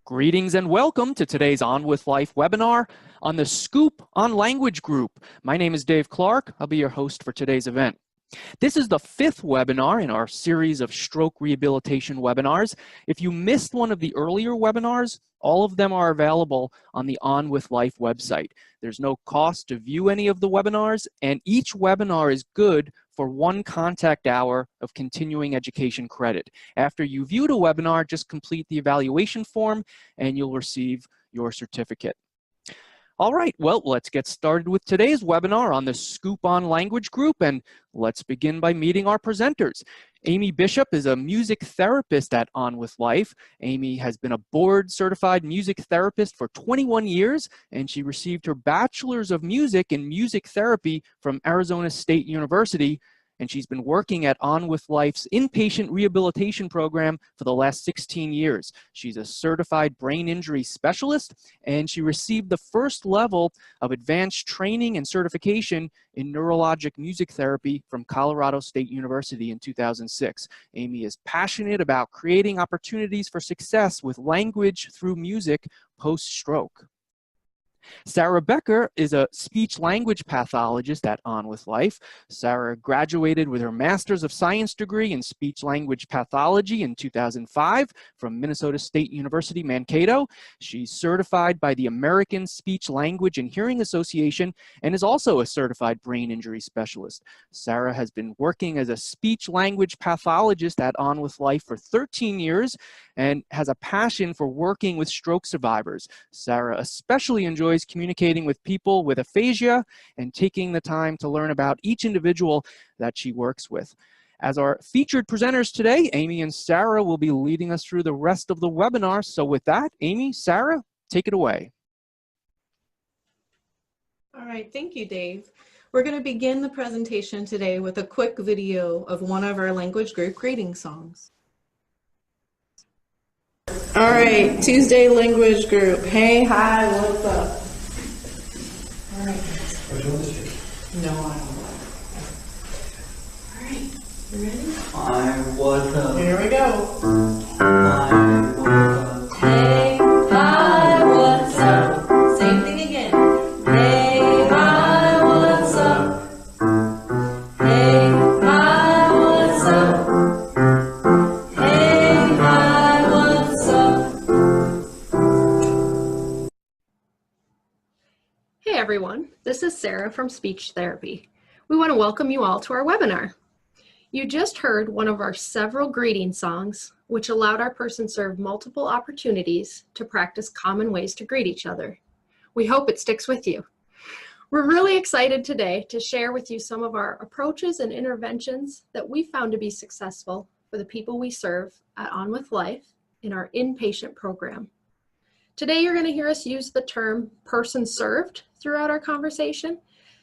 Greetings and welcome to today's On With Life webinar on the Scoop on Language Group. My name is Dave Clark. I'll be your host for today's event. This is the 5th webinar in our series of stroke rehabilitation webinars. If you missed one of the earlier webinars, all of them are available on the On With Life website. There's no cost to view any of the webinars, and each webinar is good for 1 contact hour of continuing education credit. After you viewed a webinar, just complete the evaluation form and you'll receive your certificate. All right, well, let's get started with today's webinar on the Scoop on Language Group, and let's begin by meeting our presenters. Amy Bishop is a music therapist at On With Life. Amy has been a board-certified music therapist for 21 years, and she received her Bachelor's of Music in Music Therapy from Arizona State University, and she's been working at On With Life's inpatient rehabilitation program for the last 16 years. She's a certified brain injury specialist, and she received the first level of advanced training and certification in neurologic music therapy from Colorado State University in 2006. Amy is passionate about creating opportunities for success with language through music post-stroke. Sarah Becker is a speech-language pathologist at On With Life. Sarah graduated with her Master's of Science degree in speech-language pathology in 2005 from Minnesota State University, Mankato. She's certified by the American Speech, Language, and Hearing Association and is also a certified brain injury specialist. Sarah has been working as a speech-language pathologist at On With Life for 13 years and has a passion for working with stroke survivors. Sarah especially enjoys communicating with people with aphasia and taking the time to learn about each individual that she works with. As our featured presenters today, Amy and Sarah will be leading us through the rest of the webinar. So with that, Amy, Sarah, take it away. All right, thank you, Dave. We're going to begin the presentation today with a quick video of one of our language group greeting songs. All right, Tuesday language group. Hey, hi, what's up? All right. No, I don't. All right, you ready? Hi, what's up? Here we go. Hi, what's up? Hey, hi, what's up? Same thing again. Hey, hi, what's up? Hey, hi, what's up? Hey, hi, what's up? Hey everyone, this is Sarah from Speech Therapy. We want to welcome you all to our webinar. You just heard one of our several greeting songs, which allowed our person served multiple opportunities to practice common ways to greet each other. We hope it sticks with you. We're really excited today to share with you some of our approaches and interventions that we found to be successful for the people we serve at On With Life in our inpatient program. Today you're going to hear us use the term person served throughout our conversation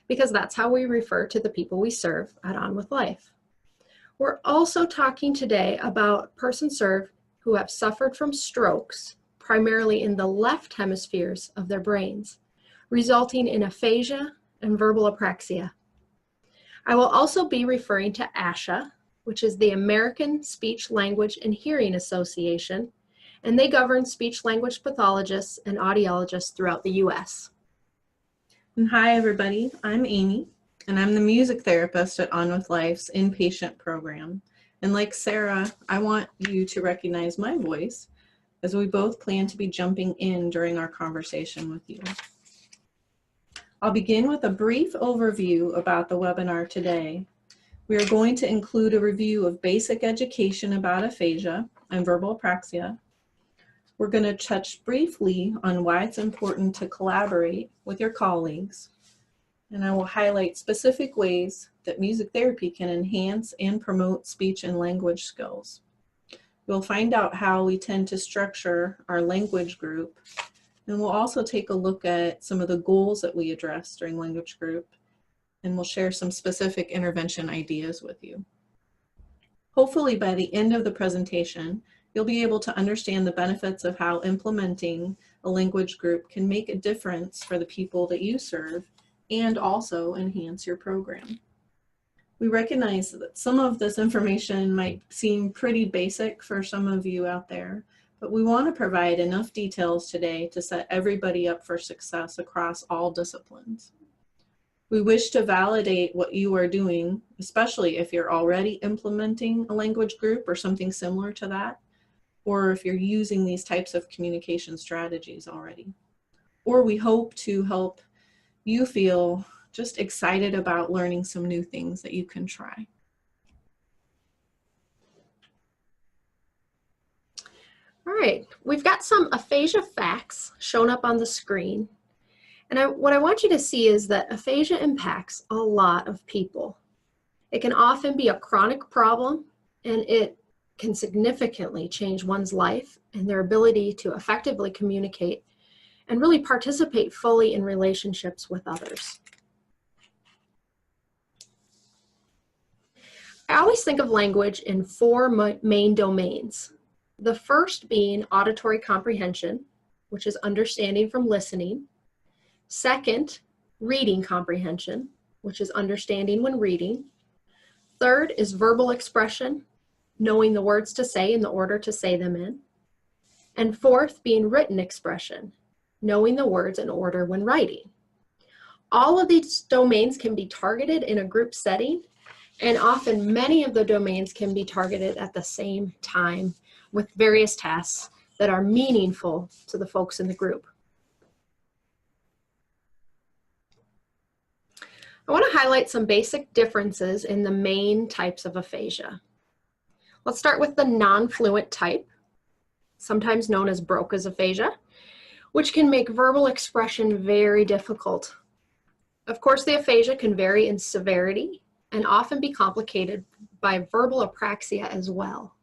because that's how we refer to the people we serve at On With Life. We're also talking today about person served who have suffered from strokes, primarily in the left hemispheres of their brains, resulting in aphasia and verbal apraxia. I will also be referring to ASHA, which is the American Speech, Language, and Hearing Association, and they govern speech-language pathologists and audiologists throughout the U.S. And hi, everybody. I'm Amy, and I'm the music therapist at On With Life's inpatient program. And like Sarah, I want you to recognize my voice as we both plan to be jumping in during our conversation with you. I'll begin with a brief overview about the webinar today. We are going to include a review of basic education about aphasia and verbal apraxia. We're going to touch briefly on why it's important to collaborate with your colleagues. And I will highlight specific ways that music therapy can enhance and promote speech and language skills. We'll find out how we tend to structure our language group. And we'll also take a look at some of the goals that we address during language group. And we'll share some specific intervention ideas with you. Hopefully by the end of the presentation, you'll be able to understand the benefits of how implementing a language group can make a difference for the people that you serve and also enhance your program. We recognize that some of this information might seem pretty basic for some of you out there, but we want to provide enough details today to set everybody up for success across all disciplines. We wish to validate what you are doing, especially if you're already implementing a language group or something similar to that, or if you're using these types of communication strategies already. Or we hope to help you feel just excited about learning some new things that you can try. All right, we've got some aphasia facts shown up on the screen. And what I want you to see is that aphasia impacts a lot of people. It can often be a chronic problem, and it can significantly change one's life and their ability to effectively communicate and really participate fully in relationships with others. I always think of language in four main domains. The first being auditory comprehension, which is understanding from listening. Second, reading comprehension, which is understanding when reading. Third is verbal expression, knowing the words to say in the order to say them in. And fourth being written expression, knowing the words in order when writing. All of these domains can be targeted in a group setting, and often many of the domains can be targeted at the same time with various tasks that are meaningful to the folks in the group. I want to highlight some basic differences in the main types of aphasia. Let's start with the non-fluent type, sometimes known as Broca's aphasia, which can make verbal expression very difficult. Of course, the aphasia can vary in severity and often be complicated by verbal apraxia as well.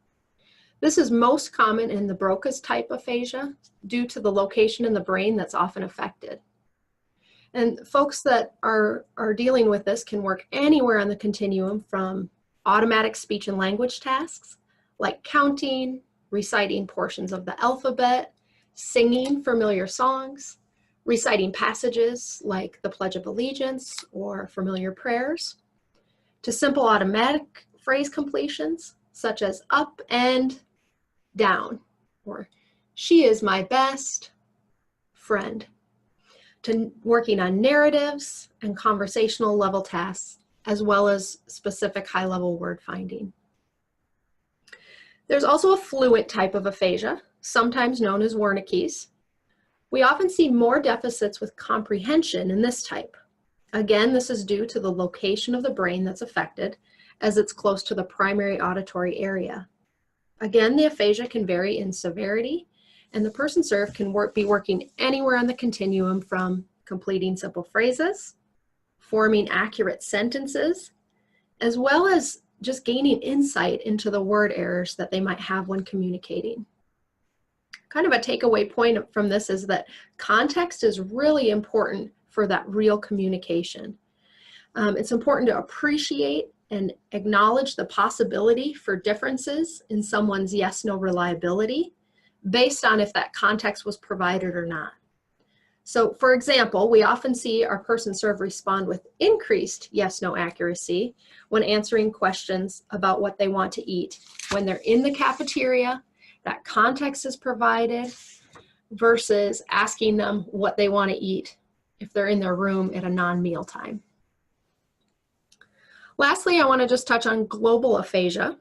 This is most common in the Broca's type aphasia due to the location in the brain that's often affected. And folks that are dealing with this can work anywhere on the continuum, from automatic speech and language tasks like counting, reciting portions of the alphabet, singing familiar songs, reciting passages like the Pledge of Allegiance or familiar prayers, to simple automatic phrase completions such as up and down, or she is my best friend, to working on narratives and conversational level tasks, as well as specific high-level word finding. There's also a fluent type of aphasia, sometimes known as Wernicke's. We often see more deficits with comprehension in this type. Again, this is due to the location of the brain that's affected, as it's close to the primary auditory area. Again, the aphasia can vary in severity, and the person served can be working anywhere on the continuum, from completing simple phrases, forming accurate sentences, as well as just gaining insight into the word errors that they might have when communicating. Kind of a takeaway point from this is that context is really important for that real communication. It's important to appreciate and acknowledge the possibility for differences in someone's yes-no reliability based on if that context was provided or not. So for example, we often see our person served respond with increased yes-no accuracy when answering questions about what they want to eat. When they're in the cafeteria, that context is provided, versus asking them what they want to eat if they're in their room at a non-meal time. Lastly, I want to just touch on global aphasia.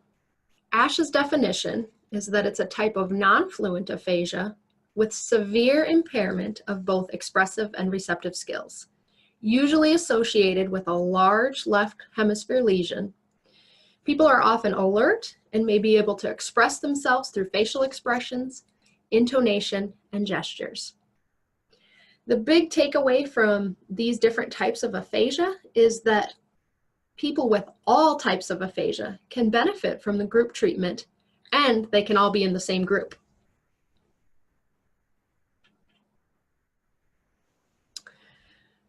Ash's definition is that it's a type of non-fluent aphasia with severe impairment of both expressive and receptive skills, usually associated with a large left hemisphere lesion. People are often alert and may be able to express themselves through facial expressions, intonation, and gestures. The big takeaway from these different types of aphasia is that people with all types of aphasia can benefit from the group treatment, and they can all be in the same group.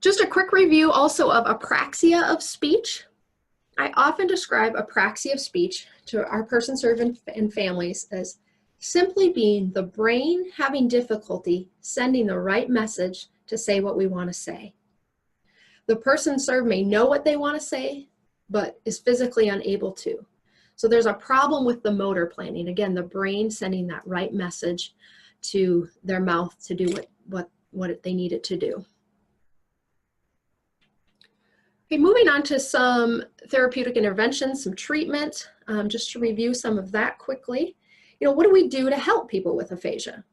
Just a quick review also of apraxia of speech. I often describe apraxia of speech to our person served and families as simply being the brain having difficulty sending the right message to say what we want to say. The person served may know what they want to say, but is physically unable to. So there's a problem with the motor planning. Again, the brain sending that right message to their mouth to do what they need it to do. Okay, moving on to some therapeutic interventions, some treatment, just to review some of that quickly. What do we do to help people with aphasia?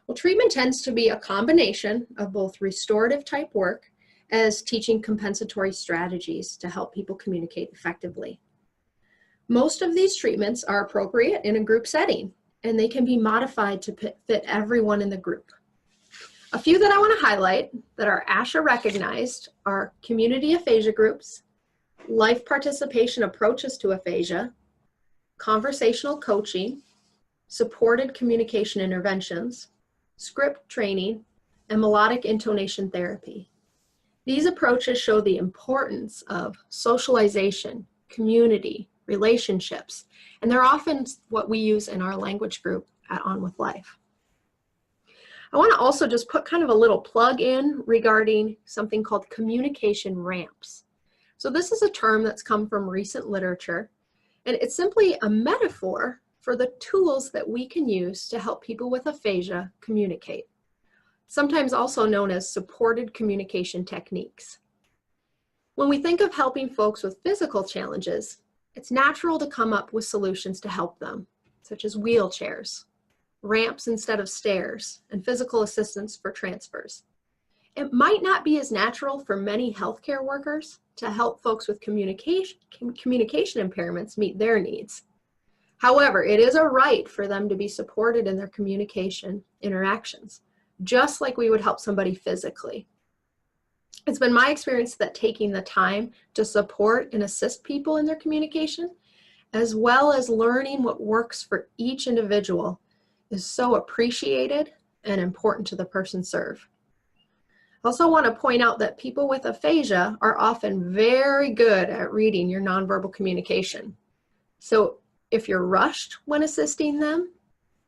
Well, treatment tends to be a combination of both restorative type work as teaching compensatory strategies to help people communicate effectively. Most of these treatments are appropriate in a group setting, and they can be modified to fit everyone in the group. A few that I want to highlight that are ASHA recognized are community aphasia groups, life participation approaches to aphasia, conversational coaching, supported communication interventions, script training, and melodic intonation therapy. These approaches show the importance of socialization, community, relationships, and they're often what we use in our language group at On With Life. I want to also just put kind of a little plug in regarding something called communication ramps. So this is a term that's come from recent literature, and it's simply a metaphor for the tools that we can use to help people with aphasia communicate, sometimes also known as supported communication techniques. When we think of helping folks with physical challenges, it's natural to come up with solutions to help them, such as wheelchairs, ramps instead of stairs, and physical assistance for transfers. It might not be as natural for many healthcare workers to help folks with communication impairments meet their needs. However, it is a right for them to be supported in their communication interactions, just like we would help somebody physically. It's been my experience that taking the time to support and assist people in their communication, as well as learning what works for each individual, is so appreciated and important to the person served. I also want to point out that people with aphasia are often very good at reading your nonverbal communication. So if you're rushed when assisting them,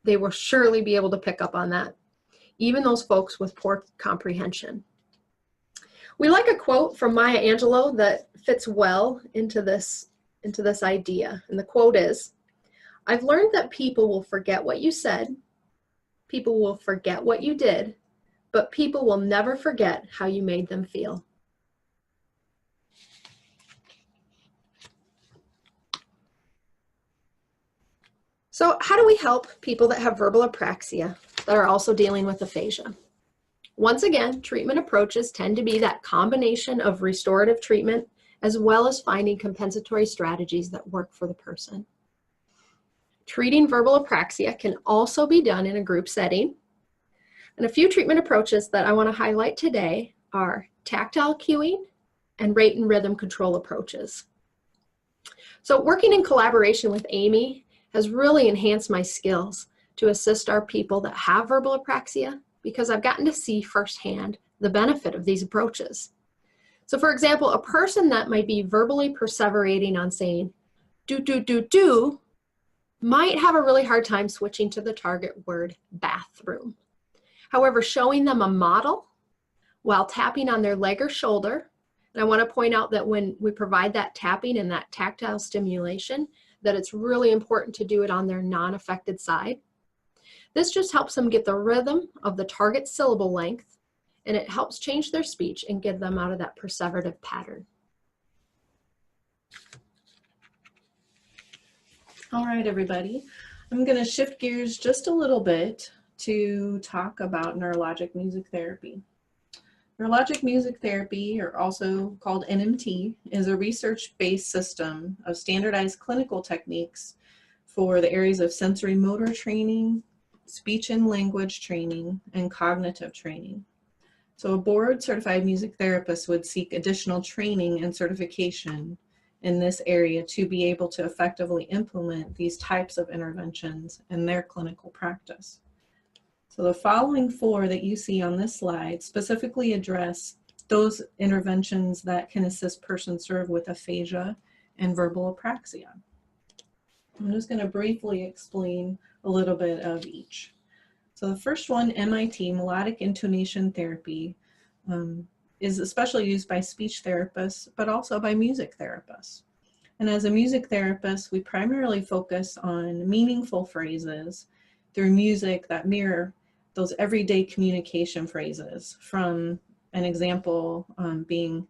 they will surely be able to pick up on that, even those folks with poor comprehension. We like a quote from Maya Angelou that fits well into this idea. And the quote is, "I've learned that people will forget what you said, people will forget what you did, but people will never forget how you made them feel." So how do we help people that have verbal apraxia that are also dealing with aphasia? Once again, treatment approaches tend to be that combination of restorative treatment as well as finding compensatory strategies that work for the person. Treating verbal apraxia can also be done in a group setting. And a few treatment approaches that I want to highlight today are tactile cueing and rate and rhythm control approaches. So working in collaboration with Amy has really enhanced my skills to assist our people that have verbal apraxia, because I've gotten to see firsthand the benefit of these approaches. So for example, a person that might be verbally perseverating on saying do, do, do, do, might have a really hard time switching to the target word bathroom. However, showing them a model while tapping on their leg or shoulder, and I want to point out that when we provide that tapping and that tactile stimulation, that it's really important to do it on their non-affected side. This just helps them get the rhythm of the target syllable length, and it helps change their speech and get them out of that perseverative pattern. All right, everybody. I'm going to shift gears just a little bit to talk about neurologic music therapy. Neurologic music therapy, or also called NMT, is a research-based system of standardized clinical techniques for the areas of sensory motor training, speech and language training, and cognitive training. So a board-certified music therapist would seek additional training and certification in this area to be able to effectively implement these types of interventions in their clinical practice. So the following four that you see on this slide specifically address those interventions that can assist persons served with aphasia and verbal apraxia. I'm just going to briefly explain a little bit of each. So the first one, MIT, melodic intonation therapy, is especially used by speech therapists, but also by music therapists. And as a music therapist, we primarily focus on meaningful phrases through music that mirror those everyday communication phrases, from an example being,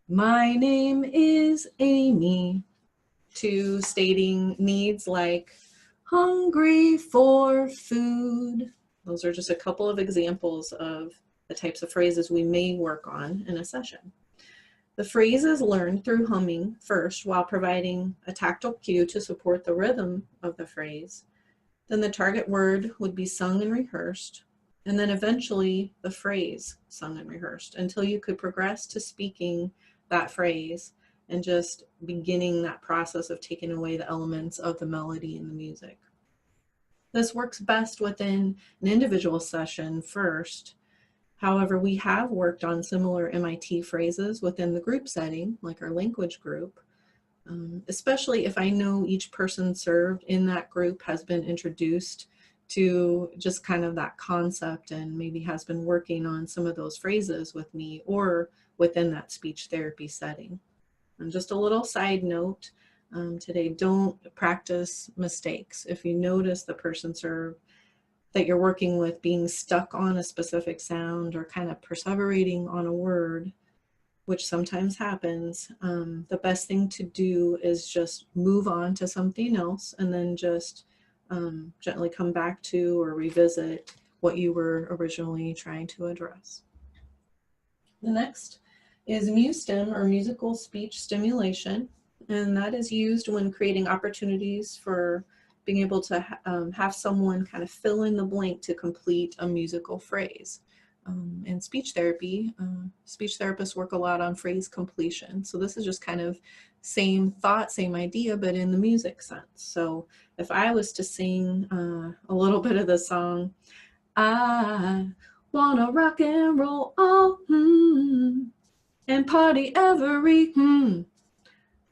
"My name is Amy," to stating needs like, "hungry for food." Those are just a couple of examples of the types of phrases we may work on in a session. The phrase is learned through humming first, while providing a tactile cue to support the rhythm of the phrase. Then the target word would be sung and rehearsed, and then eventually the phrase sung and rehearsed until you could progress to speaking that phrase and just beginning that process of taking away the elements of the melody and the music. This works best within an individual session first. However, we have worked on similar MIT phrases within the group setting, like our language group, especially if I know each person served in that group has been introduced to just kind of that concept and maybe has been working on some of those phrases with me or within that speech therapy setting. And just a little side note today, don't practice mistakes. If you notice the person served that you're working with being stuck on a specific sound or kind of perseverating on a word, which sometimes happens, the best thing to do is just move on to something else and then just gently come back to or revisit what you were originally trying to address. The next is MuStim, or musical speech stimulation, and that is used when creating opportunities for being able to have someone kind of fill in the blank to complete a musical phrase. In speech therapy, speech therapists work a lot on phrase completion. So this is just kind of same thought, same idea, but in the music sense. So if I was to sing a little bit of the song, "I wanna rock and roll all and party every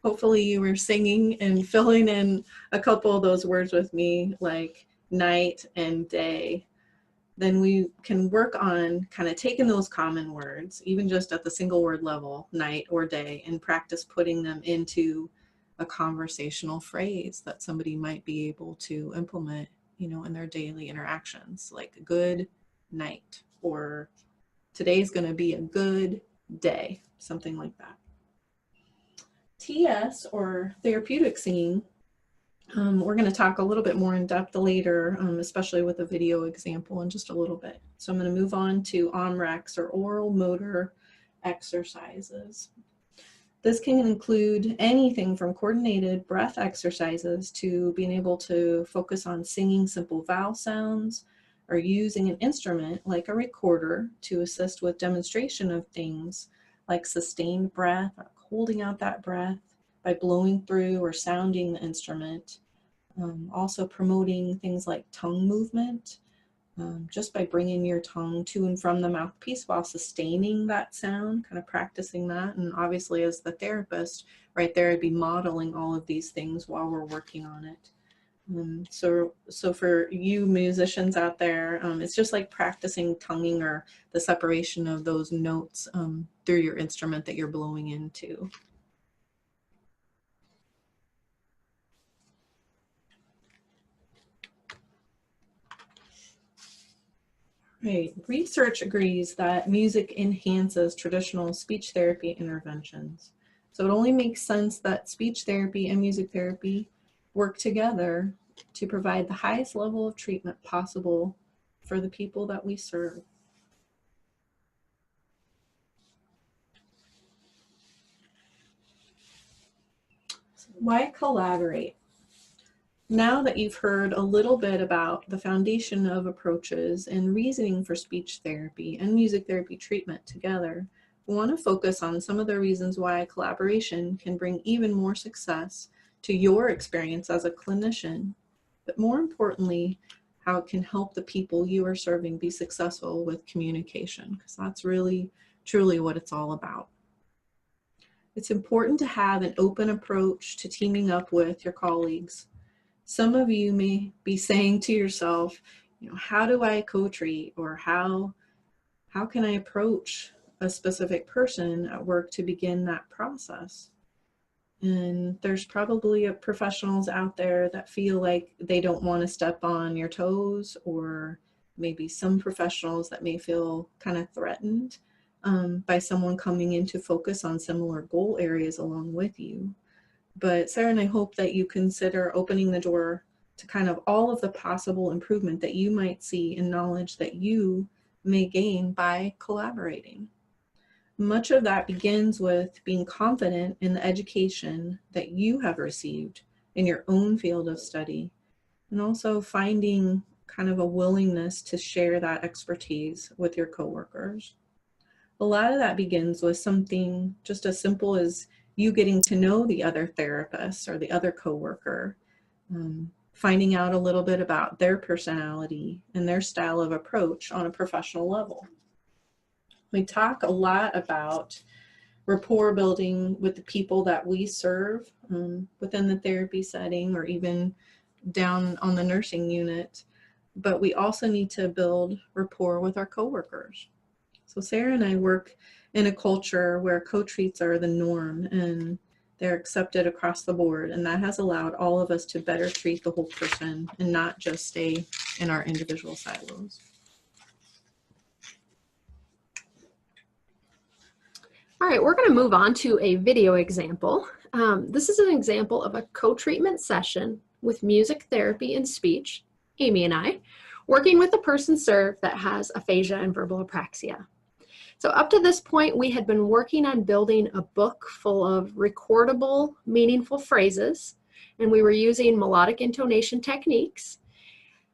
Hopefully you were singing and filling in a couple of those words with me, like night and day. Then we can work on kind of taking those common words, even just at the single word level, night or day, and practice putting them into a conversational phrase that somebody might be able to implement, you know, in their daily interactions, like good night, or today's going to be a good day, something like that. TS, or therapeutic singing, we're going to talk a little bit more in depth later, especially with a video example in just a little bit. So I'm going to move on to OMREX, or oral motor exercises. This can include anything from coordinated breath exercises to being able to focus on singing simple vowel sounds, or using an instrument like a recorder to assist with demonstration of things like sustained breath, or holding out that breath by blowing through or sounding the instrument. Also promoting things like tongue movement, just by bringing your tongue to and from the mouthpiece while sustaining that sound, kind of practicing that. And obviously as the therapist, right there, I'd be modeling all of these things while we're working on it. So for you musicians out there, it's just like practicing tonguing, or the separation of those notes through your instrument that you're blowing into. Right. Research agrees that music enhances traditional speech therapy interventions. So it only makes sense that speech therapy and music therapy work together to provide the highest level of treatment possible for the people that we serve. Why collaborate? Now that you've heard a little bit about the foundation of approaches and reasoning for speech therapy and music therapy treatment together, we want to focus on some of the reasons why collaboration can bring even more success to your experience as a clinician, but more importantly, how it can help the people you are serving be successful with communication, because that's really, truly what it's all about. It's important to have an open approach to teaming up with your colleagues. Some of you may be saying to yourself, you know, how do I co-treat, or how can I approach a specific person at work to begin that process? And there's probably professionals out there that feel like they don't want to step on your toes, or maybe some professionals that may feel kind of threatened by someone coming in to focus on similar goal areas along with you. But Sarah and I hope that you consider opening the door to kind of all of the possible improvement that you might see in knowledge that you may gain by collaborating. Much of that begins with being confident in the education that you have received in your own field of study, and also finding kind of a willingness to share that expertise with your coworkers. A lot of that begins with something just as simple as you getting to know the other therapist or the other coworker, finding out a little bit about their personality and their style of approach on a professional level. We talk a lot about rapport building with the people that we serve within the therapy setting, or even down on the nursing unit, but we also need to build rapport with our coworkers. So Sarah and I work in a culture where co-treats are the norm and they're accepted across the board, and that has allowed all of us to better treat the whole person and not just stay in our individual silos. All right, we're going to move on to a video example. This is an example of a co-treatment session with music therapy and speech, Amy and I, working with a person served that has aphasia and verbal apraxia. So up to this point, we had been working on building a book full of recordable, meaningful phrases, and we were using melodic intonation techniques.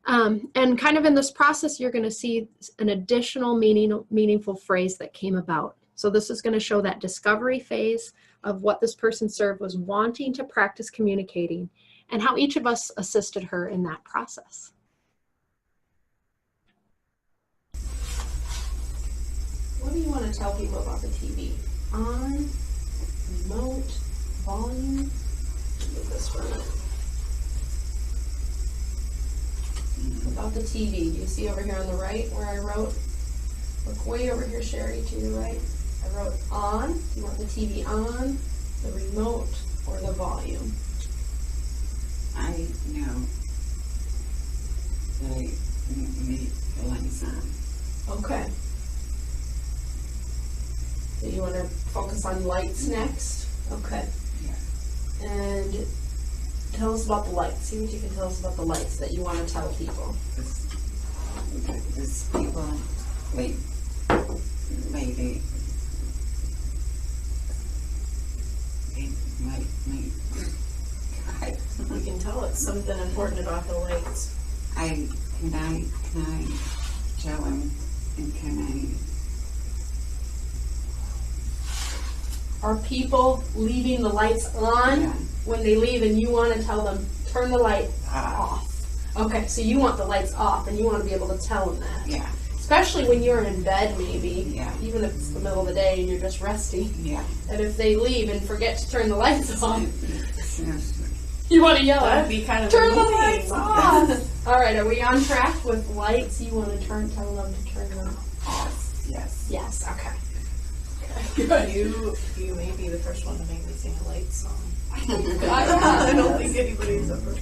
And kind of in this process, you're going to see an additional meaningful phrase that came about. So this is going to show that discovery phase of what this person served was wanting to practice communicating, and how each of us assisted her in that process. What do you want to tell people about the TV? On, remote, volume. Get this for a minute. About the TV, do you see over here on the right where I wrote? Look way over here, Sherry, to your right. I wrote on. Do you want the TV on, the remote, or the volume? I know that I need the lights on. Okay. So you want to focus on lights next? Okay. Yeah. And tell us about the lights. See what you can tell us about the lights that you want to tell people. This people, wait, maybe. You can tell us something important about the lights. Can I tell him, and can Are people leaving the lights on when they leave, and you want to tell them, turn the light off? Okay, so you want the lights off, and you want to be able to tell them that. Yeah. Especially when you're in bed, maybe. Yeah. Even if it's the middle of the day and you're just resting. Yeah. And if they leave and forget to turn the lights off, you want to yell at That'd be kind of turn the annoying. lights off! All right, are we on track with lights? You want to tell them to turn them off? Yes. Yes, okay. You may be the first one to make me sing a light song. I don't think anybody's ever.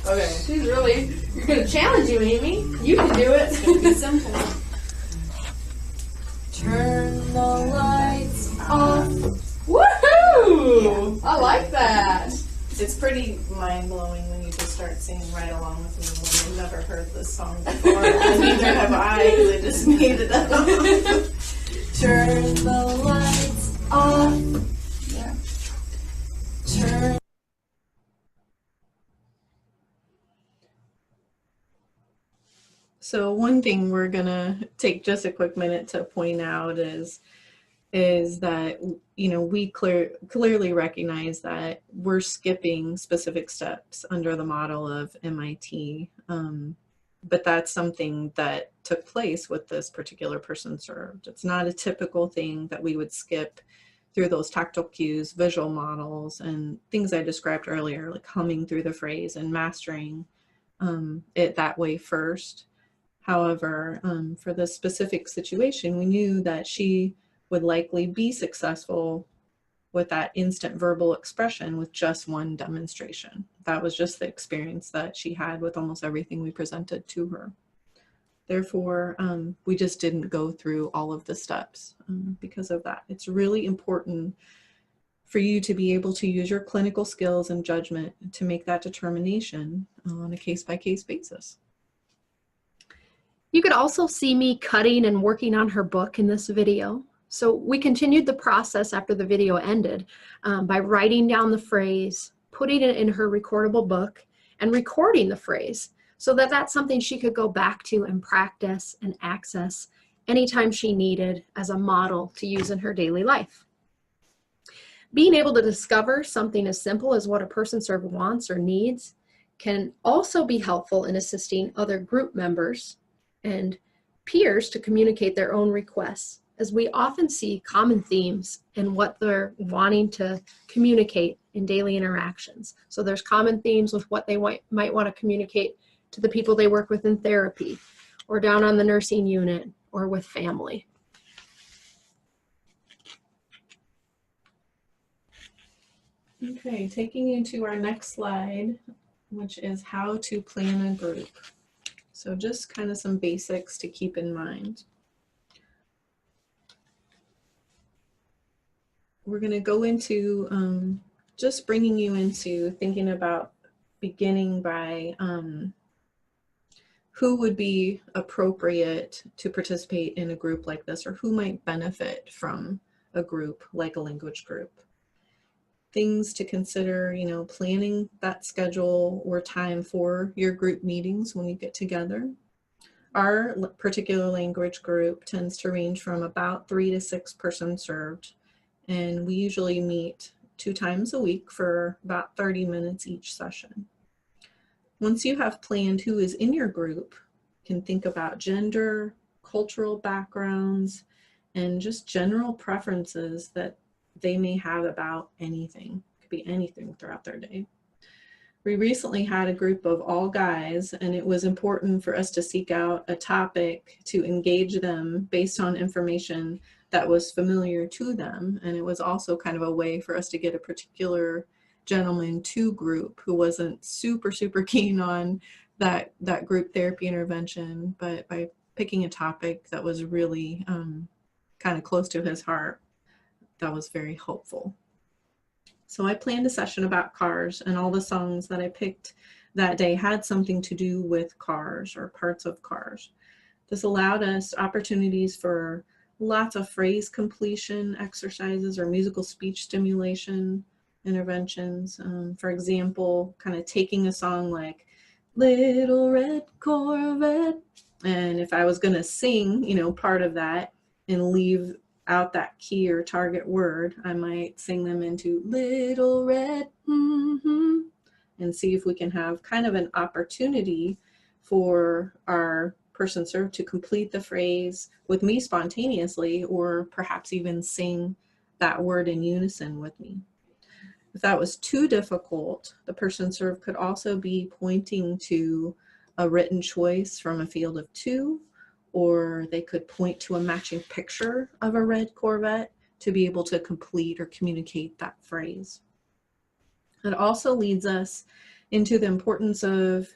Okay. She's really, you're going to challenge you, Amy. You can do it. It's gonna be simple. Turn the lights off. Woohoo! I like that. It's pretty mind-blowing when you just start singing right along with me when you've never heard this song before. And neither have I, because I just made it up. Turn the lights off. Yeah. Turn. So one thing we're gonna take just a quick minute to point out is that, you know, we clearly recognize that we're skipping specific steps under the model of MIT, but that's something that took place with this particular person served. It's not a typical thing that we would skip through those tactile cues, visual models, and things I described earlier, like humming through the phrase and mastering it that way first. However, for this specific situation, we knew that she would likely be successful with that instant verbal expression with just one demonstration. That was just the experience that she had with almost everything we presented to her. Therefore, we just didn't go through all of the steps because of that. It's really important for you to be able to use your clinical skills and judgment to make that determination on a case-by-case basis. You could also see me cutting and working on her book in this video. So we continued the process after the video ended by writing down the phrase, putting it in her recordable book, and recording the phrase so that that's something she could go back to and practice and access anytime she needed as a model to use in her daily life. Being able to discover something as simple as what a person served wants or needs can also be helpful in assisting other group members and peers to communicate their own requests, as we often see common themes in what they're wanting to communicate in daily interactions. So there's common themes with what they might want to communicate to the people they work with in therapy, or down on the nursing unit, or with family. Okay, taking you to our next slide, which is how to plan a group. So just kind of some basics to keep in mind. We're going to go into just bringing you into thinking about beginning by who would be appropriate to participate in a group like this, or who might benefit from a group like a language group. Things to consider, you know, planning that schedule or time for your group meetings when you get together. Our particular language group tends to range from about 3 to 6 persons served, and we usually meet 2 times a week for about 30 minutes each session. Once you have planned who is in your group, you can think about gender, cultural backgrounds, and just general preferences that they may have about anything. It could be anything throughout their day. We recently had a group of all guys, and it was important for us to seek out a topic to engage them based on information that was familiar to them. And it was also kind of a way for us to get a particular gentleman to group who wasn't super keen on that group therapy intervention, but by picking a topic that was really kind of close to his heart, that was very helpful. So I planned a session about cars, and all the songs that I picked that day had something to do with cars or parts of cars. This allowed us opportunities for lots of phrase completion exercises or musical speech stimulation interventions. For example, kind of taking a song like Little Red Corvette, and if I was going to sing, you know, part of that and leave out that key or target word, I might sing them into Little Red, and see if we can have kind of an opportunity for our person served to complete the phrase with me spontaneously, or perhaps even sing that word in unison with me. If that was too difficult, the person served could also be pointing to a written choice from a field of 2, or they could point to a matching picture of a red Corvette to be able to complete or communicate that phrase. It also leads us into the importance of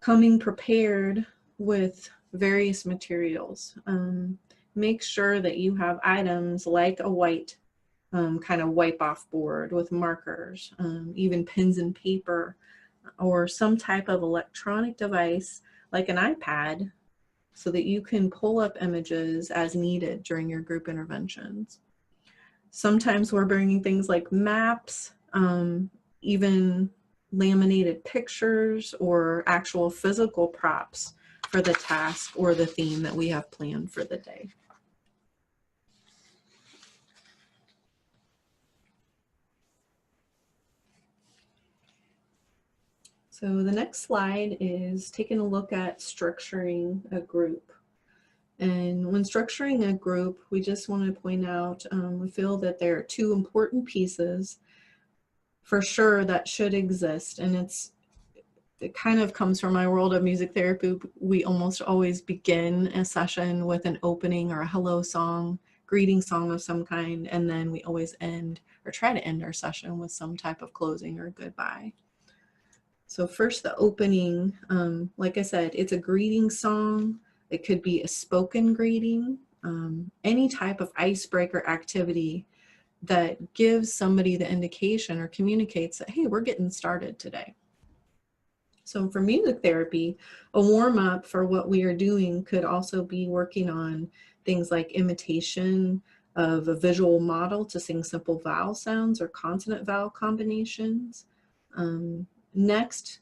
coming prepared with various materials. Make sure that you have items like a white kind of wipe off board with markers, even pens and paper, or some type of electronic device like an iPad, so that you can pull up images as needed during your group interventions. Sometimes we're bringing things like maps, even laminated pictures or actual physical props for the task or the theme that we have planned for the day. So the next slide is taking a look at structuring a group. And when structuring a group, we just want to point out, we feel that there are 2 important pieces for sure that should exist. And it kind of comes from my world of music therapy. We almost always begin a session with an opening or a hello song, greeting song of some kind, and then we always end or try to end our session with some type of closing or goodbye. So first, the opening, like I said, it's a greeting song. It could be a spoken greeting, any type of icebreaker activity that gives somebody the indication or communicates that, hey, we're getting started today. So for music therapy, a warm-up for what we are doing could also be working on things like imitation of a visual model to sing simple vowel sounds or consonant vowel combinations. Next,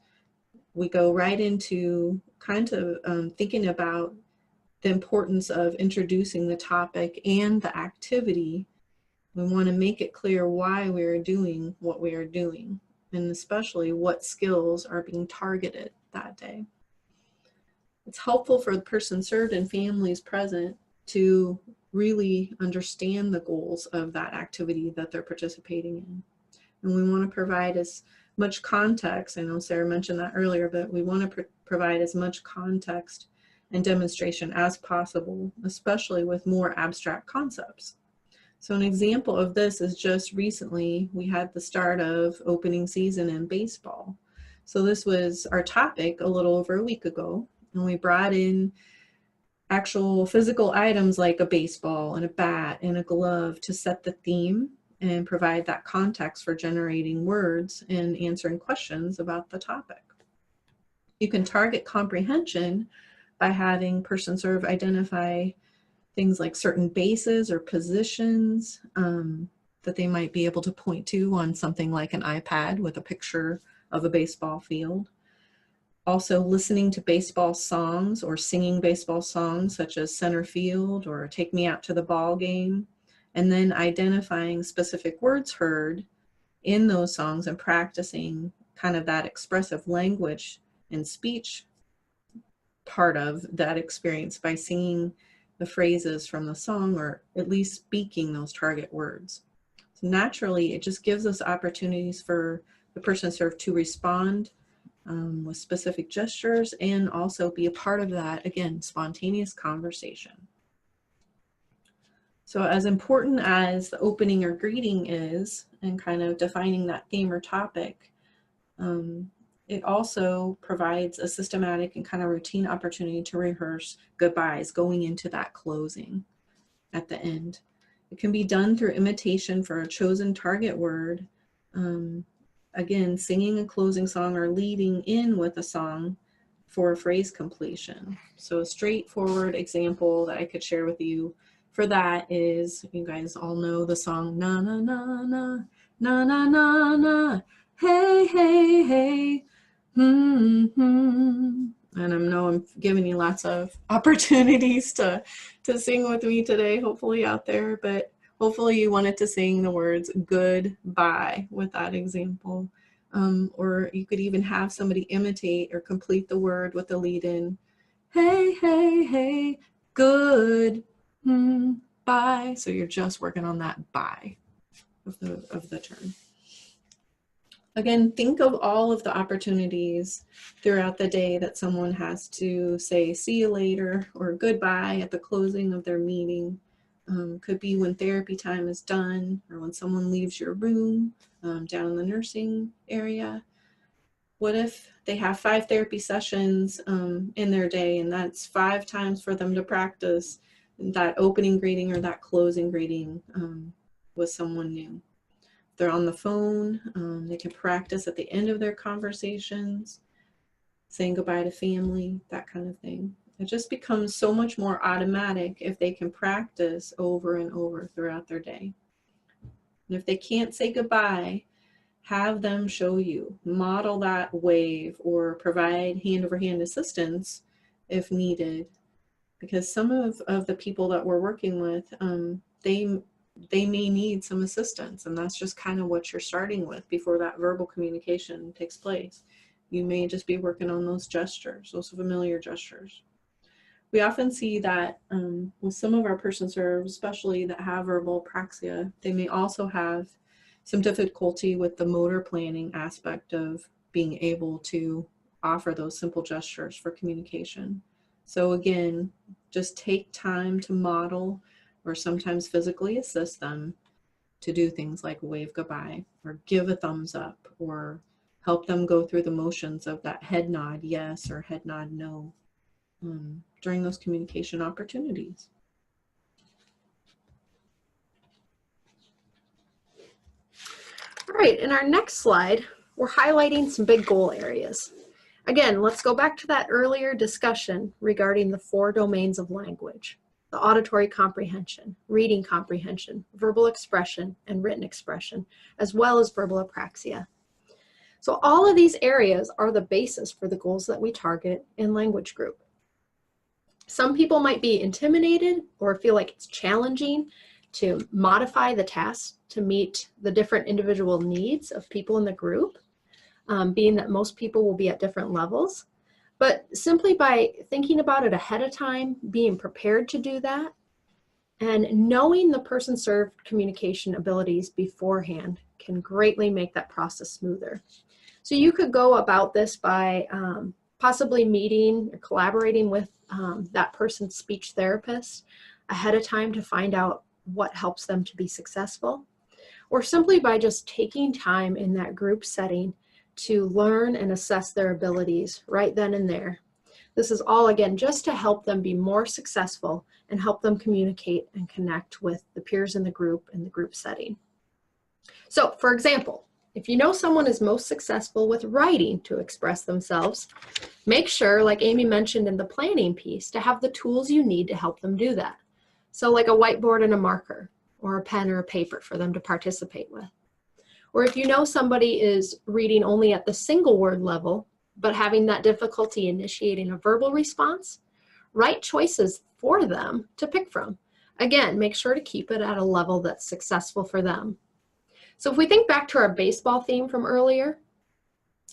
we go right into kind of thinking about the importance of introducing the topic and the activity. We want to make it clear why we are doing what we are doing, and especially what skills are being targeted that day. It's helpful for the person served and families present to really understand the goals of that activity that they're participating in. And we want to provide as much context. I know Sarah mentioned that earlier, but we want to provide as much context and demonstration as possible, especially with more abstract concepts. So an example of this is just recently we had the start of opening season in baseball. So this was our topic a little over a week ago, and we brought in actual physical items like a baseball and a bat and a glove to set the theme and provide that context for generating words and answering questions about the topic. You can target comprehension by having person serve identify things like certain bases or positions that they might be able to point to on something like an iPad with a picture of a baseball field. Also listening to baseball songs or singing baseball songs such as Center Field or Take Me Out to the Ball Game, and then identifying specific words heard in those songs and practicing kind of that expressive language and speech part of that experience by singing the phrases from the song or at least speaking those target words. So naturally, it just gives us opportunities for the person served to respond with specific gestures and also be a part of that, again, spontaneous conversation. So as important as the opening or greeting is and kind of defining that theme or topic, it also provides a systematic and kind of routine opportunity to rehearse goodbyes going into that closing at the end. It can be done through imitation for a chosen target word. Again, singing a closing song or leading in with a song for a phrase completion. So a straightforward example that I could share with you for that is, you guys all know the song, na na na na, na na na na, hey, hey, hey. And I know I'm giving you lots of opportunities to sing with me today, hopefully out there, but hopefully you wanted to sing the words goodbye with that example. Or you could even have somebody imitate or complete the word with the lead in, hey, hey, hey, good, bye. So you're just working on that bye of the term. Again, think of all of the opportunities throughout the day that someone has to say, see you later, or goodbye at the closing of their meeting. Could be when therapy time is done, or when someone leaves your room down in the nursing area. What if they have 5 therapy sessions in their day, and that's 5 times for them to practice that opening greeting or that closing greeting with someone new? They're on the phone, they can practice at the end of their conversations, saying goodbye to family, that kind of thing. It just becomes so much more automatic if they can practice over and over throughout their day. And if they can't say goodbye, have them show you, model that wave, or provide hand-over-hand assistance if needed. Because some of the people that we're working with, they may need some assistance, and that's just kind of what you're starting with before that verbal communication takes place. You may just be working on those gestures, those familiar gestures. We often see that with some of our person serves, especially that have verbal apraxia, they may also have some difficulty with the motor planning aspect of being able to offer those simple gestures for communication. So again, just take time to model or sometimes physically assist them to do things like wave goodbye or give a thumbs up or help them go through the motions of that head nod yes or head nod no during those communication opportunities. All right, in our next slide, we're highlighting some big goal areas. Again, let's go back to that earlier discussion regarding the 4 domains of language: the auditory comprehension, reading comprehension, verbal expression, and written expression, as well as verbal apraxia. So all of these areas are the basis for the goals that we target in language group. Some people might be intimidated or feel like it's challenging to modify the tasks to meet the different individual needs of people in the group, being that most people will be at different levels. But simply by thinking about it ahead of time, being prepared to do that, and knowing the person-served communication abilities beforehand can greatly make that process smoother. So you could go about this by possibly meeting or collaborating with that person's speech therapist ahead of time to find out what helps them to be successful, or simply by just taking time in that group setting to learn and assess their abilities right then and there. This is all, again, just to help them be more successful and help them communicate and connect with the peers in the group setting. So, for example, if you know someone is most successful with writing to express themselves, make sure, like Amy mentioned in the planning piece, to have the tools you need to help them do that. So like a whiteboard and a marker, or a pen or a paper for them to participate with. Or if you know somebody is reading only at the single word level, but having that difficulty initiating a verbal response, write choices for them to pick from. Again, make sure to keep it at a level that's successful for them. So if we think back to our baseball theme from earlier,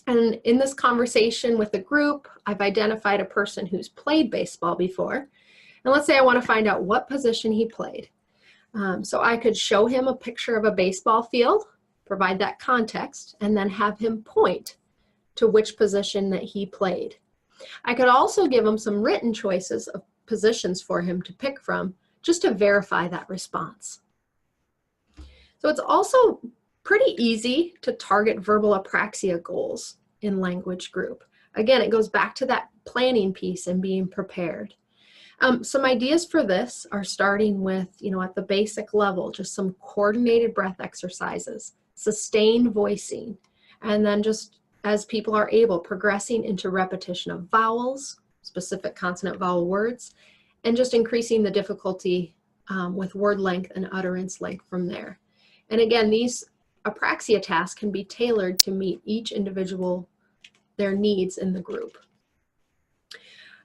and in this conversation with the group, I've identified a person who's played baseball before. And let's say I want to find out what position he played. So I could show him a picture of a baseball field, provide that context, and then have him point to which position that he played. I could also give him some written choices of positions for him to pick from, just to verify that response. So it's also pretty easy to target verbal apraxia goals in language group. Again, it goes back to that planning piece and being prepared. Some ideas for this are starting with, at the basic level, just some coordinated breath exercises, sustained voicing, and then just as people are able, progressing into repetition of vowels, specific consonant vowel words, and just increasing the difficulty with word length and utterance length from there. And again, these apraxia tasks can be tailored to meet each individual, their needs in the group.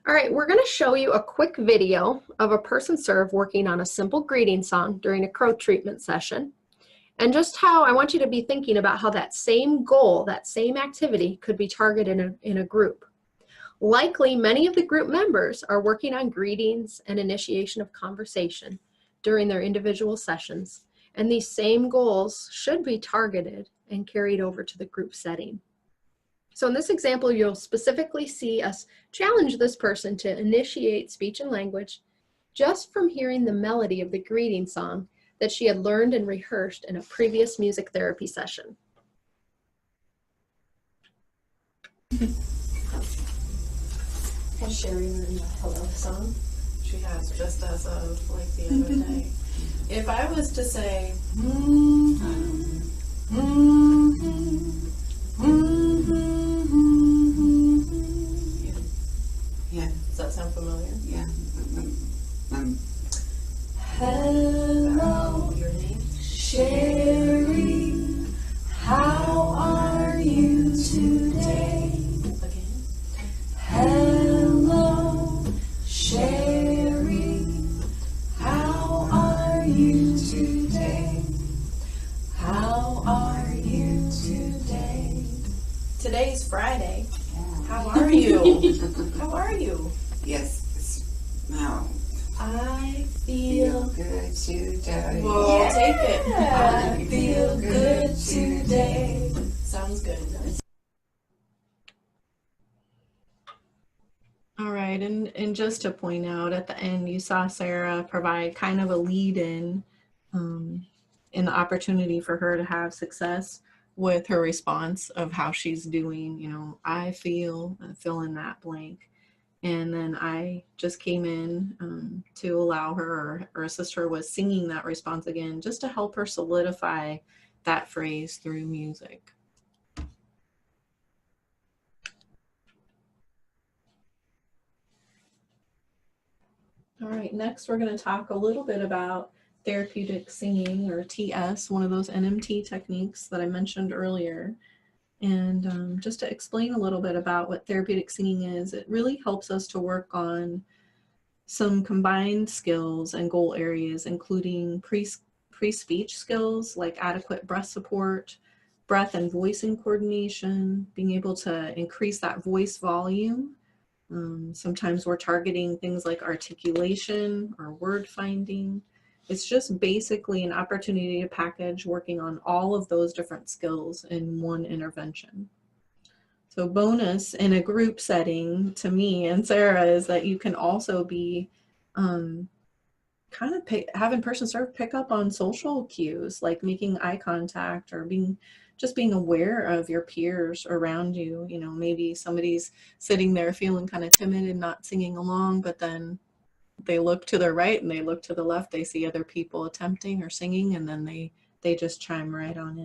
All right, we're going to show you a quick video of a person served working on a simple greeting song during a Cotreatment session, and just how I want you to be thinking about how that same goal, that same activity could be targeted in a group. Likely, many of the group members are working on greetings and initiation of conversation during their individual sessions, and these same goals should be targeted and carried over to the group setting. So in this example, you'll specifically see us challenge this person to initiate speech and language just from hearing the melody of the greeting song that she had learned and rehearsed in a previous music therapy session. Has Sherry learned the hello song? She has, just as of like the other day. If I was to say, Yeah. Does that sound familiar? Yeah. Hello, Your name? Sherry. How are you today? Again? Hello, Sherry. How are you today? How are you today? Today's Friday. Yeah. How are you? How are you? Yes. Now. I Feel feel good today. Whoa, Yeah. take it. I feel good today. Sounds good. All right, right. And just to point out, at the end, you saw Sarah provide kind of a lead in the opportunity for her to have success with her response of how she's doing. You know, I feel, fill in that blank. And then I just came in to allow her or assist her with singing that response again, just to help her solidify that phrase through music. All right, next we're going to talk a little bit about therapeutic singing, or TS, one of those NMT techniques that I mentioned earlier. And just to explain a little bit about what therapeutic singing is, it really helps us to work on some combined skills and goal areas, including pre-speech skills like adequate breath support, breath and voicing coordination, being able to increase that voice volume. Sometimes we're targeting things like articulation or word finding. It's just basically an opportunity to package working on all of those different skills in one intervention. So bonus in a group setting to me and Sarah is that you can also be kind of having person serve pick up on social cues, like making eye contact or just being aware of your peers around you. You know, maybe somebody's sitting there feeling kind of timid and not singing along, but then they look to their right and they look to the left, they see other people attempting or singing, and then they just chime right on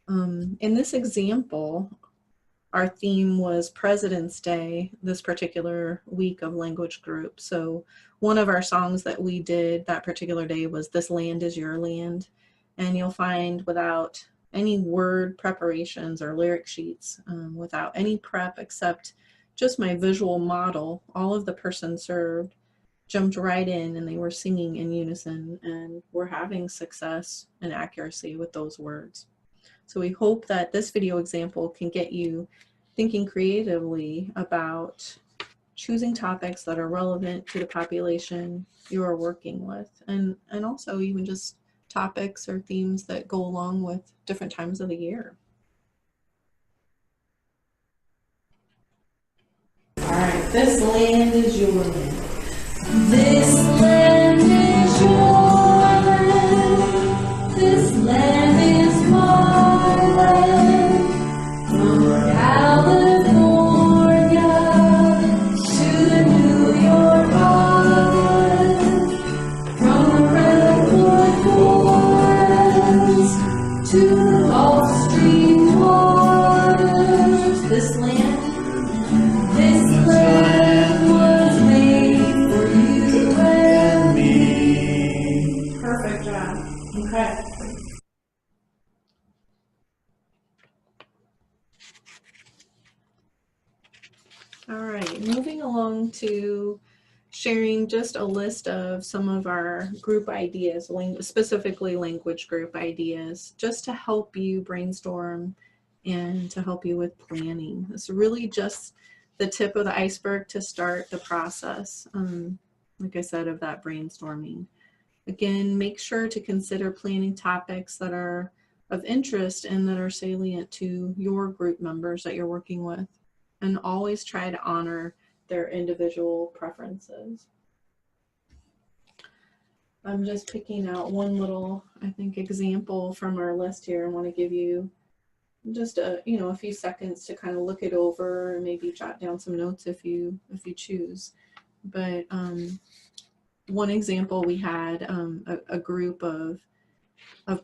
in. In this example, our theme was President's Day this particular week of language group. So one of our songs that we did that particular day was This Land Is Your Land. And you'll find, without any word preparations or lyric sheets, without any prep except just my visual model, all of the person served jumped right in and they were singing in unison and were having success and accuracy with those words. So we hope that this video example can get you thinking creatively about choosing topics that are relevant to the population you are working with, and also even just topics or themes that go along with different times of the year. All right, this land is your land. This land is your land. This land is my land. From California to the New York Island, from the redwood forests to the Gulf Stream waters. This land was made for you and me. Perfect job. Okay. All right, moving along to sharing just a list of some of our group ideas, specifically language group ideas, just to help you brainstorm and to help you with planning. It's really just the tip of the iceberg to start the process, like I said, of that brainstorming. Again, make sure to consider planning topics that are of interest and that are salient to your group members that you're working with. And always try to honor their individual preferences. I'm just picking out one little, I think, example from our list here. I want to give you just a few seconds to kind of look it over and maybe jot down some notes if you choose. But one example, we had a group of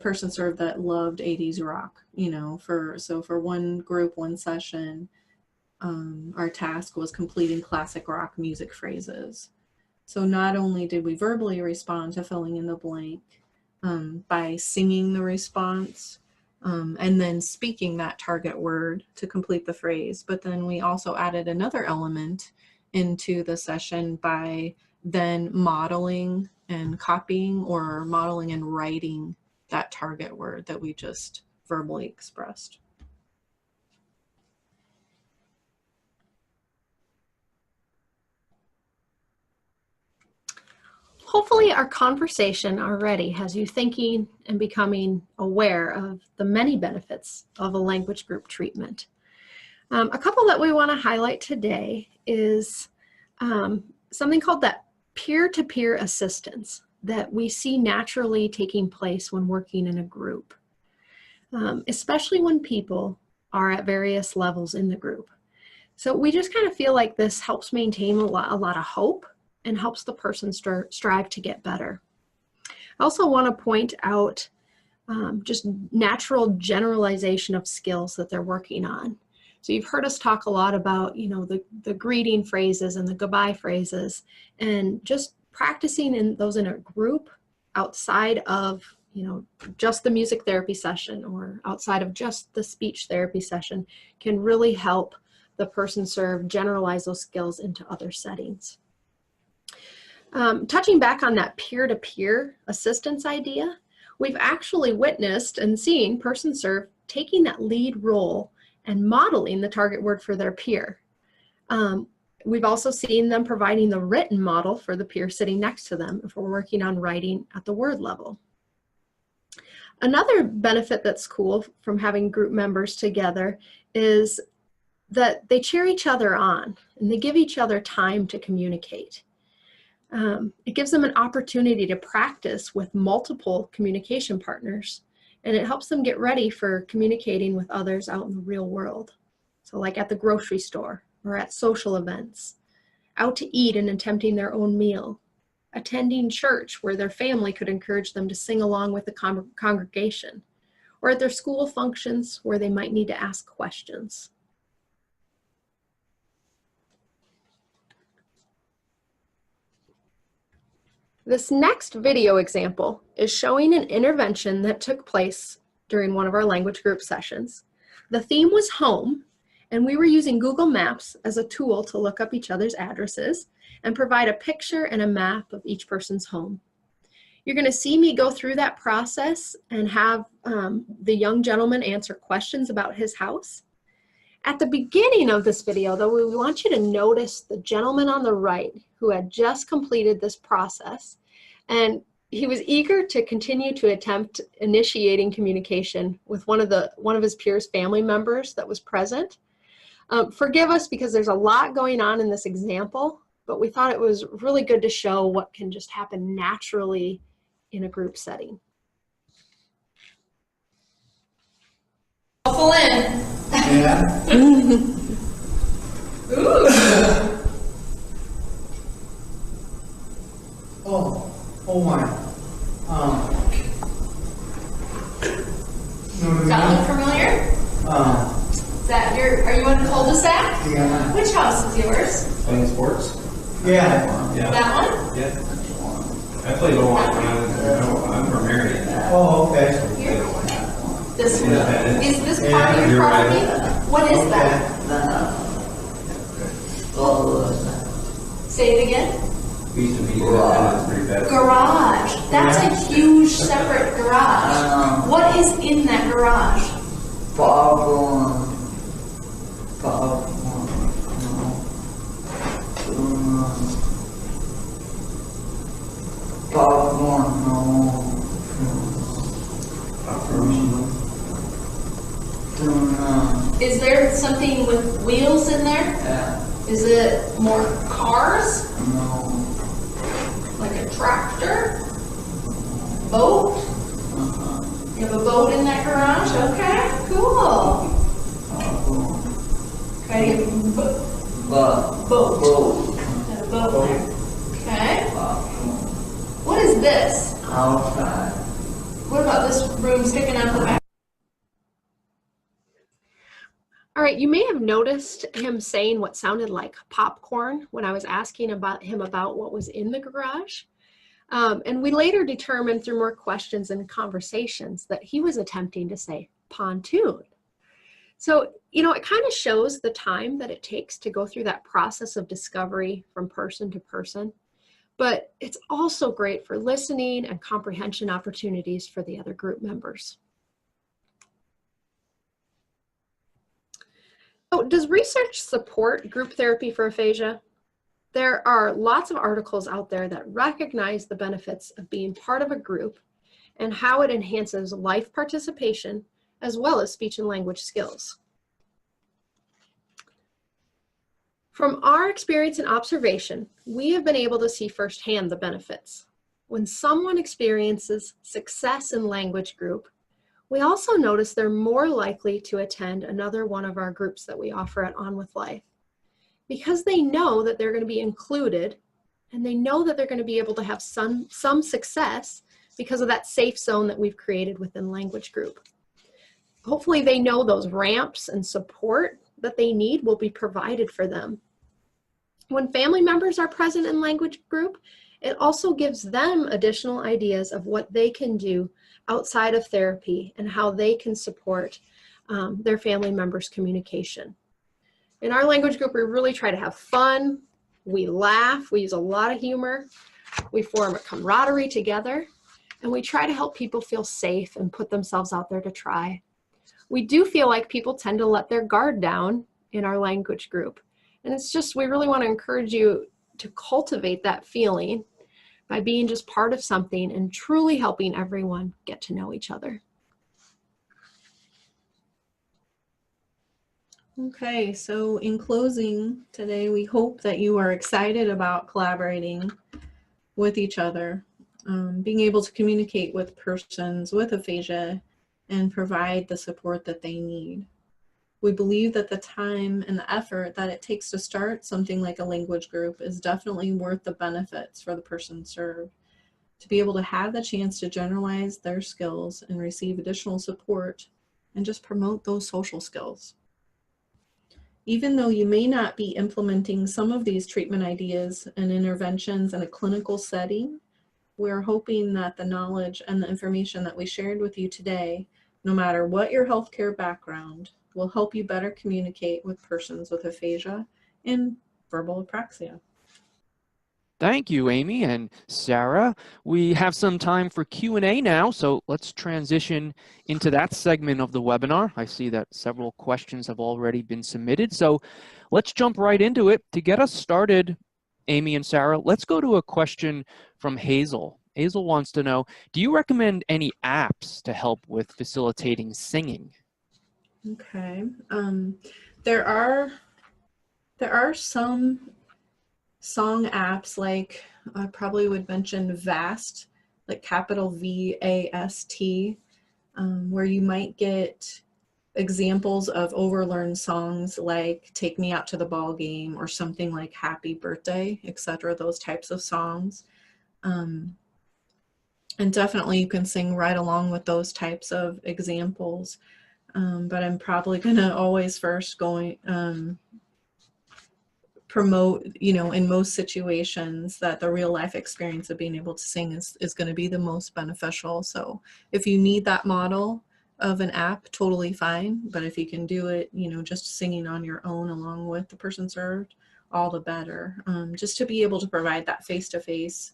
person served that loved 80s rock. For one group, one session, our task was completing classic rock music phrases. So not only did we verbally respond to filling in the blank by singing the response and then speaking that target word to complete the phrase, but then we also added another element into the session by then modeling and copying, or modeling and writing that target word that we just verbally expressed. Hopefully our conversation already has you thinking and becoming aware of the many benefits of a language group treatment. A couple that we want to highlight today is something called that peer-to-peer assistance that we see naturally taking place when working in a group, especially when people are at various levels in the group. So we just kind of feel like this helps maintain a lot of hope and helps the person strive to get better. I also want to point out just natural generalization of skills that they're working on. So you've heard us talk a lot about, you know, the greeting phrases and the goodbye phrases, and just practicing in those in a group outside of, you know, just the music therapy session or outside of just the speech therapy session can really help the person served generalize those skills into other settings. Touching back on that peer-to-peer assistance idea, we've actually witnessed and seen person served taking that lead role and modeling the target word for their peer. We've also seen them providing the written model for the peer sitting next to them if we're working on writing at the word level. Another benefit that's cool from having group members together is that they cheer each other on and they give each other time to communicate. It gives them an opportunity to practice with multiple communication partners, and it helps them get ready for communicating with others out in the real world. So like at the grocery store or at social events, out to eat and attempting their own meal, attending church where their family could encourage them to sing along with the congregation, or at their school functions where they might need to ask questions. This next video example is showing an intervention that took place during one of our language group sessions. The theme was home, and we were using Google Maps as a tool to look up each other's addresses and provide a picture and a map of each person's home. You're going to see me go through that process and have the young gentleman answer questions about his house. At the beginning of this video, though, we want you to notice the gentleman on the right who had just completed this process, and he was eager to continue to attempt initiating communication with one of his peers' family members that was present. Forgive us because there's a lot going on in this example, but we thought it was really good to show what can just happen naturally in a group setting. Pull in. Yeah. Ooh. Oh my. Does that look familiar? Is that are you in a cul-de-sac? Yeah. Which house is yours? Playing sports? Yeah. Yeah. That one? Yeah. I played a little while when I'm from Marion. Oh, okay. Here. This one. Is this part of your You're property? right. What is that? Say it again. We used to be it's pretty bad. Garage. That's a huge separate garage. What is in that garage? Is there something with wheels in there? Yeah. Is it more cars? No. Like a tractor? Boat? You have a boat in that garage? Okay, cool. Okay, you have a boat. Have a boat there. Okay. What is this? Outside. What about this room sticking out the back? All right, you may have noticed him saying what sounded like popcorn when I was asking him about what was in the garage. And we later determined through more questions and conversations that he was attempting to say pontoon. So, you know, it kind of shows the time that it takes to go through that process of discovery from person to person. But it's also great for listening and comprehension opportunities for the other group members. So does research support group therapy for aphasia? There are lots of articles out there that recognize the benefits of being part of a group and how it enhances life participation as well as speech and language skills. From our experience and observation, we have been able to see firsthand the benefits. When someone experiences success in language group, we also notice they're more likely to attend another one of our groups that we offer at On With Life, because they know that they're going to be included, and they know that they're going to be able to have some success because of that safe zone that we've created within language group. Hopefully they know those ramps and support that they need will be provided for them. When family members are present in language group, it also gives them additional ideas of what they can do outside of therapy and how they can support their family members' communication. In our language group, we really try to have fun. We laugh. We use a lot of humor. We form a camaraderie together, and we try to help people feel safe and put themselves out there to try. We do feel like people tend to let their guard down in our language group. And it's just, we really want to encourage you to cultivate that feeling by being just part of something and truly helping everyone get to know each other. Okay, so in closing today, we hope that you are excited about collaborating with each other, being able to communicate with persons with aphasia and provide the support that they need. We believe that the time and the effort that it takes to start something like a language group is definitely worth the benefits for the person served. To be able to have the chance to generalize their skills and receive additional support and just promote those social skills. Even though you may not be implementing some of these treatment ideas and interventions in a clinical setting, we're hoping that the knowledge and the information that we shared with you today, no matter what your healthcare background, will help you better communicate with persons with aphasia and verbal apraxia. Thank you, Amy and Sarah. We have some time for Q&A now, so let's transition into that segment of the webinar. I see that several questions have already been submitted, so let's jump right into it. To get us started, Amy and Sarah, let's go to a question from Hazel. Hazel wants to know, do you recommend any apps to help with facilitating singing? Okay, there are some song apps, like I probably would mention VAST, like capital V-A-S-T, where you might get examples of overlearned songs like Take Me Out to the Ball Game or something like Happy Birthday, etc., those types of songs. And definitely you can sing right along with those types of examples. But I'm probably gonna always first promote, in most situations, that the real life experience of being able to sing is going to be the most beneficial. So if you need that model of an app, totally fine. But if you can do it, just singing on your own along with the person served, all the better. Just to be able to provide that face-to-face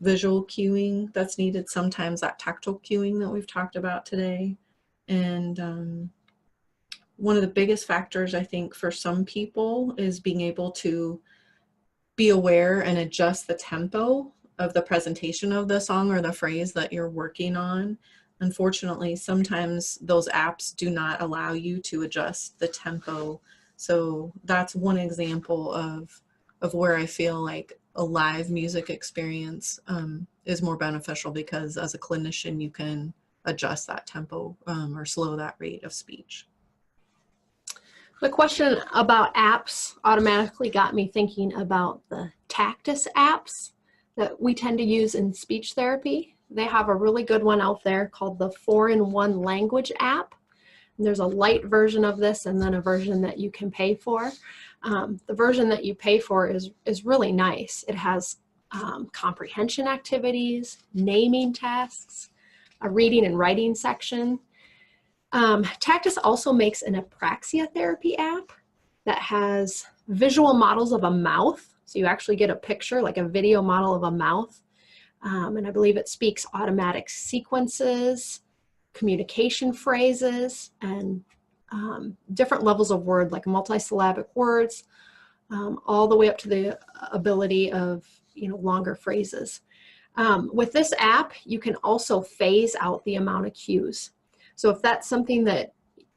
visual cueing that's needed, sometimes that tactile cueing that we've talked about today. And one of the biggest factors, I think, for some people is being able to be aware and adjust the tempo of the presentation of the song or the phrase that you're working on. Unfortunately, sometimes those apps do not allow you to adjust the tempo. So that's one example of where I feel like a live music experience is more beneficial, because as a clinician, you can adjust that tempo or slow that rate of speech. The question about apps automatically got me thinking about the Tactus apps that we tend to use in speech therapy. They have a really good one out there called the 4-in-1 Language app. And there's a light version of this and then a version that you can pay for. The version that you pay for is really nice. It has comprehension activities, naming tasks, a reading and writing section. Tactus also makes an Apraxia therapy app that has visual models of a mouth. So you actually get a picture, like a video model of a mouth. And I believe it speaks automatic sequences, communication phrases, and different levels of word, like multisyllabic words, all the way up to the ability of longer phrases. With this app, you can also phase out the amount of cues. So if that's something that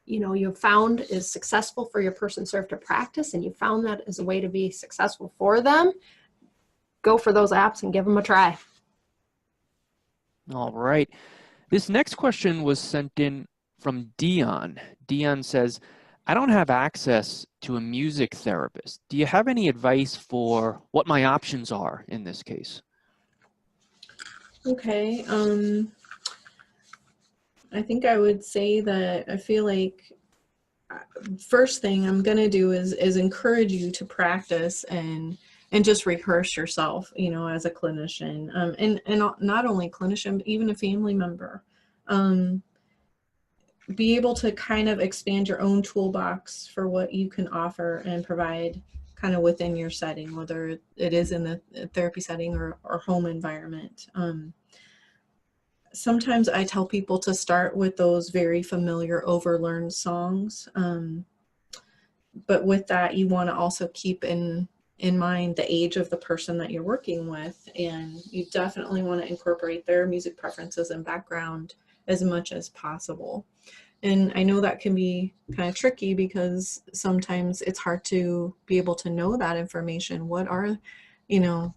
you've found is successful for your person served to practice, and you found that as a way to be successful for them, go for those apps and give them a try. All right. This next question was sent in from Dion. Dion says, I don't have access to a music therapist. Do you have any advice for what my options are in this case? Okay. I think I would say that I feel like first thing I'm going to do is encourage you to practice and just rehearse yourself, as a clinician, and not only clinician, but even a family member. Be able to kind of expand your own toolbox for what you can offer and provide kind of within your setting, whether it is in the therapy setting or home environment. Sometimes I tell people to start with those very familiar overlearned songs. But with that, you want to also keep in mind the age of the person that you're working with, and you definitely want to incorporate their music preferences and background as much as possible. And I know that can be kind of tricky because sometimes it's hard to be able to know that information. What are,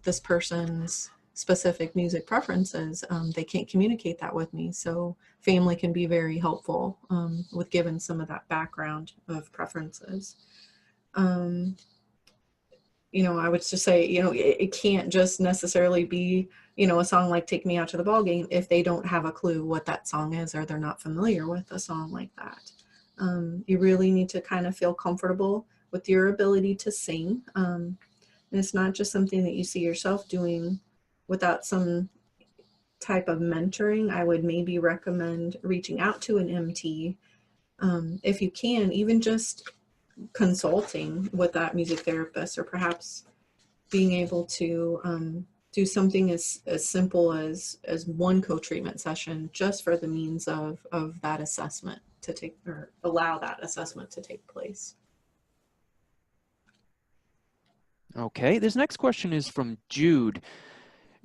this person's specific music preferences? They can't communicate that with me. So family can be very helpful with giving some of that background of preferences. I would just say, it can't just necessarily be, a song like Take Me Out to the Ball Game if they don't have a clue what that song is or they're not familiar with a song like that. You really need to kind of feel comfortable with your ability to sing. And it's not just something that you see yourself doing without some type of mentoring. I would maybe recommend reaching out to an MT. If you can, even just consulting with that music therapist, or perhaps being able to do something as simple as one co-treatment session just for the means of that assessment to take, or allow that assessment to take place. Okay, this next question is from Jude.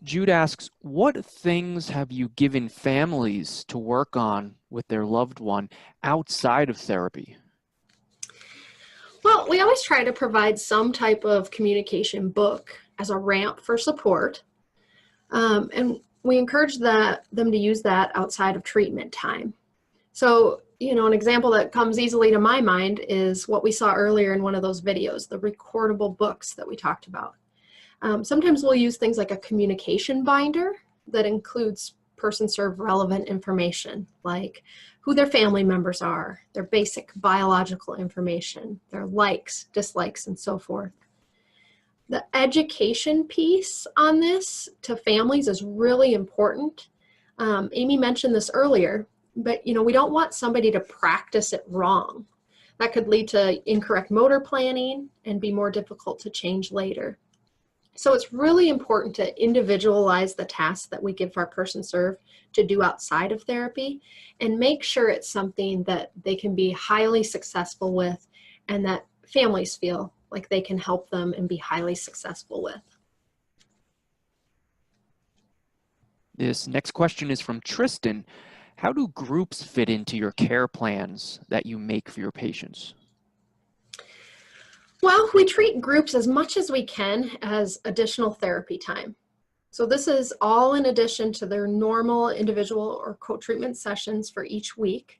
Jude asks, what things have you given families to work on with their loved one outside of therapy? Well, we always try to provide some type of communication book as a ramp for support. And we encourage them to use that outside of treatment time. So, an example that comes easily to my mind is what we saw earlier in one of those videos, the recordable books that we talked about. Sometimes we'll use things like a communication binder that includes person-served relevant information, like who their family members are, their basic biological information, their likes, dislikes, and so forth. The education piece on this to families is really important. Amy mentioned this earlier, but we don't want somebody to practice it wrong. That could lead to incorrect motor planning and be more difficult to change later. So it's really important to individualize the tasks that we give our person served to do outside of therapy and make sure it's something that they can be highly successful with and that families feel like they can help them and be highly successful with. This next question is from Tristan. How do groups fit into your care plans that you make for your patients? Well, we treat groups as much as we can as additional therapy time. So this is all in addition to their normal individual or co-treatment sessions for each week.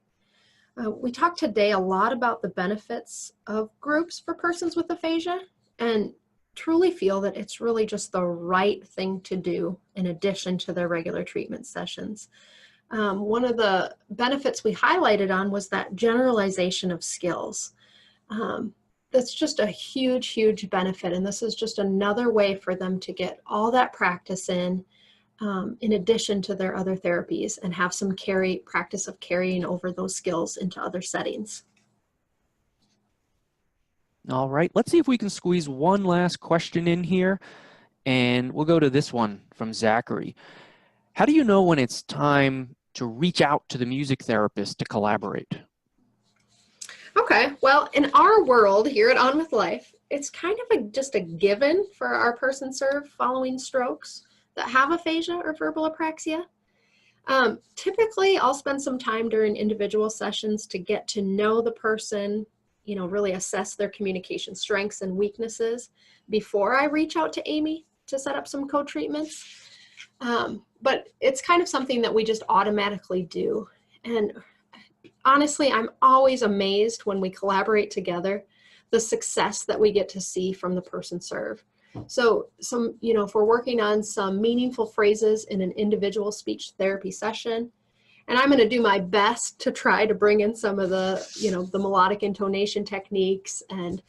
We talked today a lot about the benefits of groups for persons with aphasia and truly feel that it's really just the right thing to do in addition to their regular treatment sessions. One of the benefits we highlighted on was that generalization of skills. That's just a huge, huge benefit. And this is just another way for them to get all that practice in addition to their other therapies and have some practice of carrying over those skills into other settings. All right, let's see if we can squeeze one last question in here. And we'll go to this one from Zachary. How do you know when it's time to reach out to the music therapist to collaborate? Okay, well, in our world here at On With Life, it's kind of just a given for our person served following strokes that have aphasia or verbal apraxia. Typically, I'll spend some time during individual sessions to get to know the person, you know, really assess their communication strengths and weaknesses before I reach out to Amy to set up some co-treatments. But it's kind of something that we just automatically do. And honestly, I'm always amazed when we collaborate together, the success that we get to see from the person served. So if we're working on some meaningful phrases in an individual speech therapy session, and I'm going to do my best to try to bring in some of the, the melodic intonation techniques and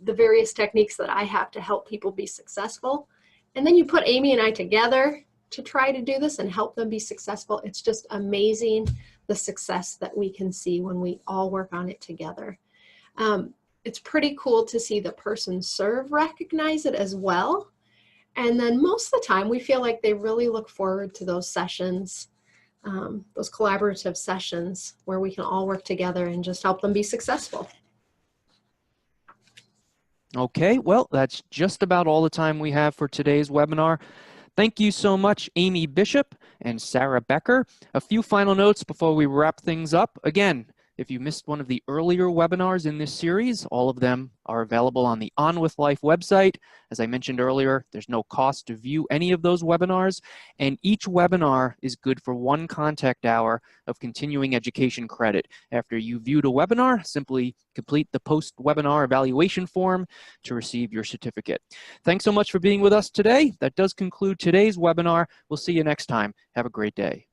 the various techniques that I have to help people be successful. And then you put Amy and I together to try to do this and help them be successful. It's just amazing the success that we can see when we all work on it together. It's pretty cool to see the person serve recognize it as well. And then most of the time we feel like they really look forward to those sessions, those collaborative sessions where we can all work together and just help them be successful. Okay, well, that's just about all the time we have for today's webinar. Thank you so much, Amy Bishop and Sarah Becker. A few final notes before we wrap things up. Again, if you missed one of the earlier webinars in this series, all of them are available on the On With Life website. As I mentioned earlier, there's no cost to view any of those webinars, and each webinar is good for 1 contact hour of continuing education credit. After you viewed a webinar, simply complete the post-webinar evaluation form to receive your certificate. Thanks so much for being with us today. That does conclude today's webinar. We'll see you next time. Have a great day.